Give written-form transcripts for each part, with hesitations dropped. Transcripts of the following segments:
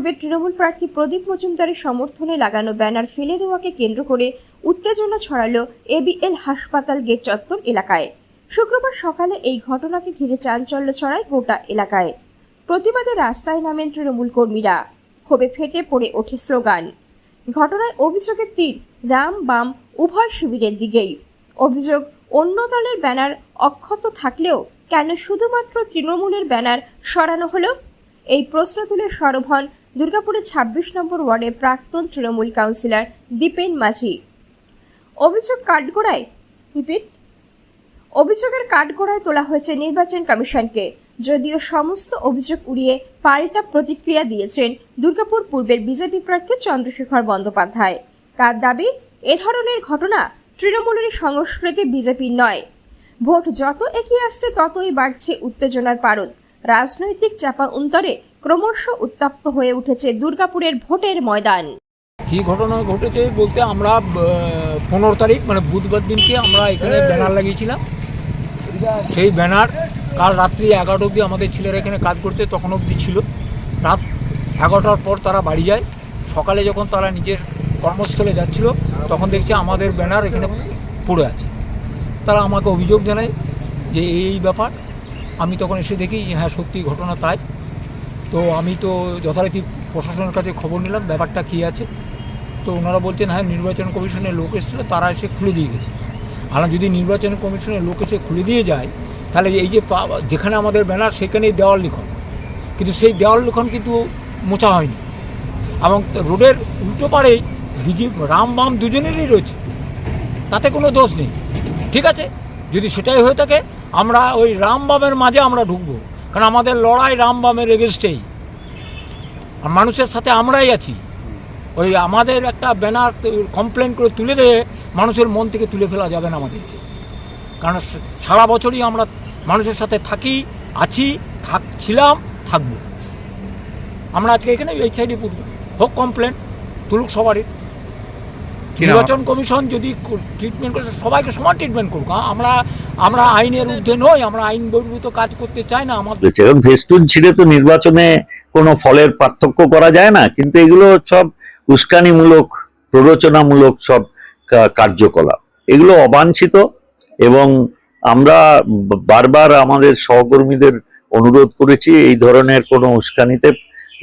পূর্বে তৃণমূল প্রার্থী প্রদীপ মজুমদারের সমর্থনে লাগানো ব্যানার ফেলে দেওয়াকে কেন্দ্র করে উত্তেজনা ছড়ালো এবিএল হাসপাতাল গেট চত্বর এলাকায়। শুক্রবার সকালে এই ঘটনাকে ঘিরে চাঞ্চল্য ছড়ায় গোটা এলাকায়। প্রতিবাদে রাস্তায় নামেন তৃণমূল কর্মীরা, ক্ষোভে ফেটে পড়ে ওঠে স্লোগান। ঘটনায় অভিযোগের তীর রাম বাম উভয় শিবিরের দিকেই। অভিযোগ, অন্য দলের ব্যানার অক্ষত থাকলেও কেন শুধুমাত্র তৃণমূলের ব্যানার সরানো হলো? এই প্রশ্ন তুলে সরব হন দুর্গাপুরের ২৬ নম্বর ওয়ার্ডের প্রাক্তন তৃণমূল কাউন্সিলর দীপেন মাঝি। অভিযোগের কাঠগড়ায় তোলা হয়েছে নির্বাচন কমিশনকে, যদিও সমস্ত অভিযোগ উড়িয়ে পাল্টা প্রতিক্রিয়া দিয়েছেন দুর্গাপুর পূর্বের বিজেপি প্রার্থী চন্দ্রশেখর বন্দ্যোপাধ্যায়। তার দাবি, এ ধরনের ঘটনা তৃণমূলের সংস্কৃতি, বিজেপির নয়। ভোট যত এগিয়ে আসছে ততই বাড়ছে উত্তেজনার পারদ। রাজনৈতিক চাপা উন্তরে ক্রমশ উত্তপ্ত হয়ে উঠেছে দুর্গাপুরের ভোটের ময়দান। কি ঘটনা ঘটেছে বলতে, আমরা 15 তারিখ মানে বুধবার দিনকে আমরা এখানে ব্যানার লাগিয়েছিলাম। সেই ব্যানার কাল রাত্রি 11টা অবধি আমাদের ছেলেরা এখানে কাজ করতে, তখন অবধি ছিল। রাত 11টার পর তারা বাড়ি যায়। সকালে যখন তারা নিজের কর্মস্থলে যাচ্ছিল তখন দেখছি আমাদের ব্যানার এখানে পড়ে আছে। তারা আমাকে অভিযোগ জানায় যে এই ব্যাপার। আমি তখন এসে দেখি হ্যাঁ সত্যি ঘটনা তাই। তো আমি তো যথারীতি প্রশাসনের কাছে খবর নিলাম ব্যাপারটা কী আছে। তো ওনারা বলছেন হ্যাঁ নির্বাচন কমিশনের লোক এসেছিলো, তারা এসে খুলে দিয়ে গেছে। আর যদি নির্বাচন কমিশনের লোক এসে খুলে দিয়ে যায় তাহলে এই যে যেখানে আমাদের ব্যানার সেখানেই দেওয়াল লিখন, কিন্তু সেই দেওয়াল লিখন কিন্তু মোছা হয়নি এবং রোডের উল্টো পাড়েই রাম বাম দুজনেরই রয়েছে, তাতে কোনো দোষ নেই। ঠিক আছে, যদি সেটাই হয়ে থাকে আমরা ওই রাম বামের মাঝে আমরা ঢুকবো, কারণ আমাদের লড়াই রাম বামের এগেনস্টেই। আর মানুষের সাথে আমরাই আছি। ওই আমাদের একটা ব্যানার কমপ্লেন করে তুলে দিয়ে মানুষের মন থেকে তুলে ফেলা যাবে না আমাদেরকে, কারণ সারা বছরই আমরা মানুষের সাথে থাকি, আছি, ছিলাম, থাকবো। আমরা আজকে এখানে এই সাইডে পুরবো, হোক কমপ্লেন তুলুক সবারই। নির্বাচন কমিশন যদি ট্রিটমেন্ট করে সবাইকে সমান ট্রিটমেন্ট করুক। আমরা আইনের ঊর্ধ্বে নই, আমরা আইন বহির্ভূত কাজ করতে চাই না। আমাদের ফেস্টুন ছিঁড়ে তো নির্বাচনে কোনো ফলের পার্থক্য করা যায় না, কিন্তু এগুলো সব উস্কানিমূলক, প্ররোচনামূলক সব কার্যকলাপ, এগুলো অবাঞ্ছিত। এবং আমরা বারবার আমাদের সহকর্মীদের অনুরোধ করেছি এই ধরনের কোনো উস্কানিতে,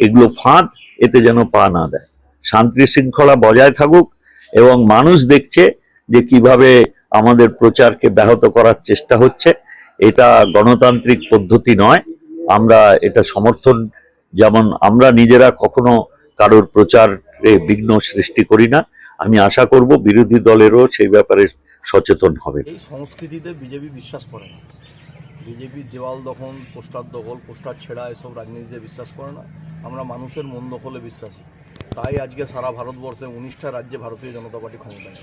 এগুলো ফাঁদ, এতে যেন পা না দেয়। শান্তি শৃঙ্খলা বজায় থাকুক এবং মানুষ দেখছে যে কিভাবে আমাদের প্রচারকে ব্যাহত করার চেষ্টা হচ্ছে। এটা গণতান্ত্রিক পদ্ধতি নয়। আমরা এটা সমর্থন, যেমন আমরা নিজেরা কখনো কারোর প্রচারে বিঘ্ন সৃষ্টি করি না। আমি আশা করব বিরোধী দলেরও সেই ব্যাপারে সচেতন হবে। এই সংস্কৃতিতে বিজেপি বিশ্বাস করে না। বিজেপি দেওয়াল দখল, পোস্টার ছেঁড়া এসব রাজনীতিতে বিশ্বাস করে না। আমরা মানুষের মন দখলে বিশ্বাসী। তাই আজকে সারা ভারতবর্ষে 19টা রাজ্যে ভারতীয় জনতা পার্টি ক্ষমতায়।